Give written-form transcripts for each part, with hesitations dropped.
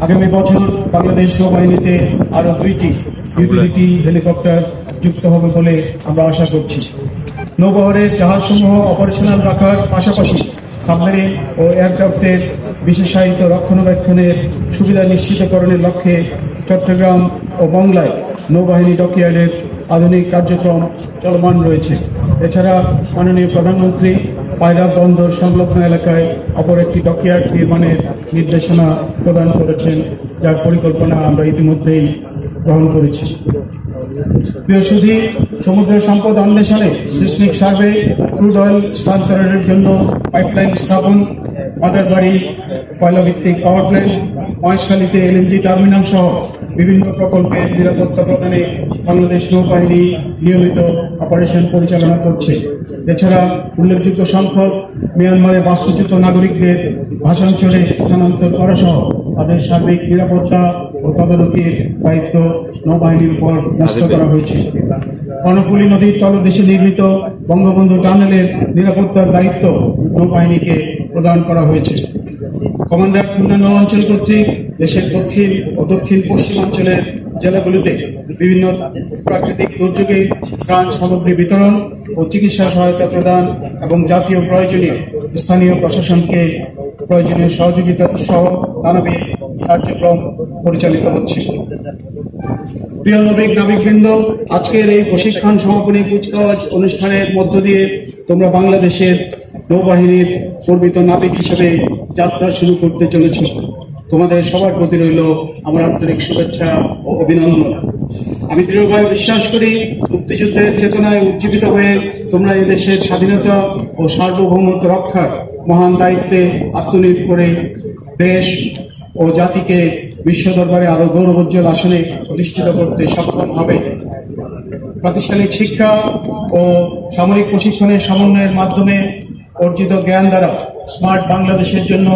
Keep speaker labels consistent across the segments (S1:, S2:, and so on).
S1: আগামী বছর বাংলাদেশ নৌবাহিনীতে আরো 2টি ইউটিলিটি হেলিকপ্টার যুক্ত হবে বলে আমরা আশা করছি। নৌবহরের জাহাজসমূহ অপারেশনাল রাখার পাশাপাশি সাবমেরিন ও এয়ারক্রাফটের বিশেষায়িত রক্ষণাবেক্ষণের সুবিধা নিশ্চিতকরণের লক্ষ্যে চট্টগ্রাম ও মংলায় নৌবাহিনী ডকইয়ার্ডের আধুনিক কার্যক্রম চলমান রয়েছে। এছাড়া মাননীয় প্রধানমন্ত্রী পায়রা বন্দর সংলগ্ন এলাকায় অপর একটি ডকইয়ার্ড নির্মাণের নির্দেশনা প্রদান করেছেন, যার পরিকল্পনা আমরা ইতিমধ্যেই গ্রহণ করেছি। প্রিয় সুধী, সমুদ্র সম্পদ অন্বেষণে সিসমিক সার্ভে, ক্রুড অয়েল স্থানান্তরের জন্য পাইপলাইন স্থাপন, মাদারবাড়ি কয়লা ভিত্তিক পাওয়ার প্ল্যান্ট, মহেশখালীতে এলএনজি টার্মিনাল সহ বিভিন্ন প্রকল্পের নিরাপত্তা প্রদানে বাংলাদেশ নৌবাহিনী নিয়মিত অপারেশন পরিচালনা করছে। এছাড়া উল্লেখযোগ্য সংখ্যক মিয়ানমারে বাস্তুচ্যুত নাগরিকদের ভাষাঞ্চলে স্থানান্তর করা সহ তাদের সার্বিক নিরাপত্তা ও তদারকির দায়িত্ব নৌবাহিনীর উপর ন্যস্ত করা হয়েছে। কর্ণফুলী নদীর তলদেশে নির্মিত বঙ্গবন্ধু টানেলের নিরাপত্তার দায়িত্ব নৌবাহিনীকে প্রদান করা হয়েছে। কমান্ডার খুলনা নৌ অঞ্চল কর্তৃক দেশের দক্ষিণ ও দক্ষিণ পশ্চিমাঞ্চলের জেলাগুলিতে বিভিন্ন প্রাকৃতিক দুর্যোগে ত্রাণ সামগ্রী বিতরণ ও চিকিৎসা সহায়তা প্রদান এবং জাতীয় প্রয়োজনীয় স্থানীয় প্রশাসনকে প্রয়োজনীয় সহযোগিতা সহ নানাবিধ কার্যক্রম পরিচালিত হচ্ছে। প্রিয় নাবিকবৃন্দ, আজকের এই প্রশিক্ষণ সমাপনী কুচকাওয়াজ অনুষ্ঠানের মধ্য দিয়ে তোমরা বাংলাদেশের নৌবাহিনীর গর্বিত নাবিক হিসেবে যাত্রা শুরু করতে চলেছ। তোমাদের সবার প্রতি রইল আমার আন্তরিক শুভেচ্ছা ও অভিনন্দন। আমি দৃঢ়ভাবে বিশ্বাস করি, মুক্তিযুদ্ধের চেতনায় উজ্জীবিত হয়ে তোমরা এই দেশের স্বাধীনতা ও সার্বভৌমত্ব রক্ষার মহান দায়িত্বে আত্মনিয়োগ করে দেশ ও জাতিকে বিশ্ব দরবারে আরো গৌরবোজ্জ্বল আসনে প্রতিষ্ঠিত করতে সক্ষম হবে। প্রাতিষ্ঠানিক শিক্ষা ও সামরিক প্রশিক্ষণের সমন্বয়ের মাধ্যমে অর্জিত জ্ঞান দ্বারা স্মার্ট বাংলাদেশের জন্য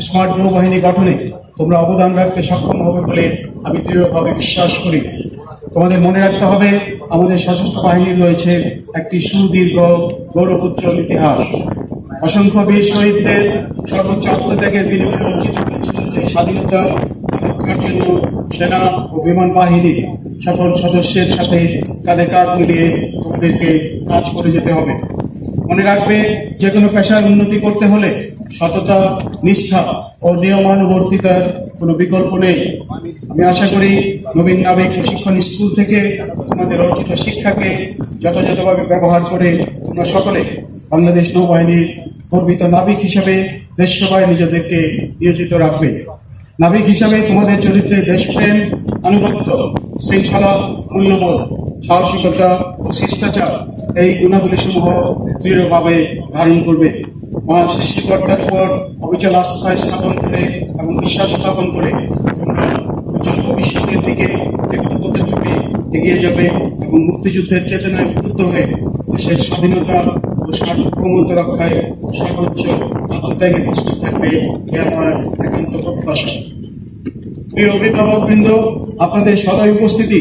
S1: স্মার্ট নৌবাহিনী গঠনে তোমরা অবদান রাখতে সক্ষম হবে বলে আমি দৃঢ়ভাবে বিশ্বাস করি। তোমাদের মনে রাখতে হবে, আমাদের সশস্ত্র বাহিনীর রয়েছে একটি সুদীর্ঘ গৌরবোজ্জ্বল ইতিহাস। অসংখ্য বীর শহীদদের সর্বোচ্চ আত্মত্যাগের বিনিময়ে অর্জিত হয়েছিল যে স্বাধীনতা রক্ষার জন্য সেনা ও বিমান বাহিনীর সকল সদস্যের সাথে কাঁধে কাঁধ মিলিয়ে তোমাদেরকে কাজ করে যেতে হবে। মনে রাখবে, যে কোনো পেশার উন্নতি করতে হলে সততা, নিষ্ঠা ও নিয়মানুবর্তিতার কোনো বিকল্প নেই। আমি আশা করি নবীন নাবিক প্রশিক্ষণ স্কুল থেকে তোমাদের অর্জিত শিক্ষাকে যথাযথভাবে ব্যবহার করে তোমরা সকলে বাংলাদেশ নৌবাহিনীর গর্বিত নাবিক হিসেবে দেশ সেবায় নিজেদেরকে নিয়োজিত রাখবে। নাবিক হিসাবে তোমাদের চরিত্রে দেশপ্রেম, আনুগত্য, শৃঙ্খলা, মূল্যবোধ, সাহসিকতা ও শিষ্টাচার এই গুণাবলী সমূহ দৃঢ়ভাবে ধারণ করবে। মহান সৃষ্টিকর্তার উপর অবিচল আস্থা স্থাপন করে এবং বিশ্বাস স্থাপন করে তোমরা উজ্জ্বল ভবিষ্যতের দিকে ব্যক্তিগতের রূপে এগিয়ে যাবে এবং মুক্তিযুদ্ধের চেতনায় উদ্বুদ্ধ হয়ে দেশের স্বাধীনতা ও সার্বভৌমত্ব রক্ষায় সর্বোচ্চ আত্মত্যাগে প্রস্তুত থাকবে, এ আমার একান্ত প্রত্যাশা। প্রিয় অভিভাবকবৃন্দ, আপনাদের সদয় উপস্থিতি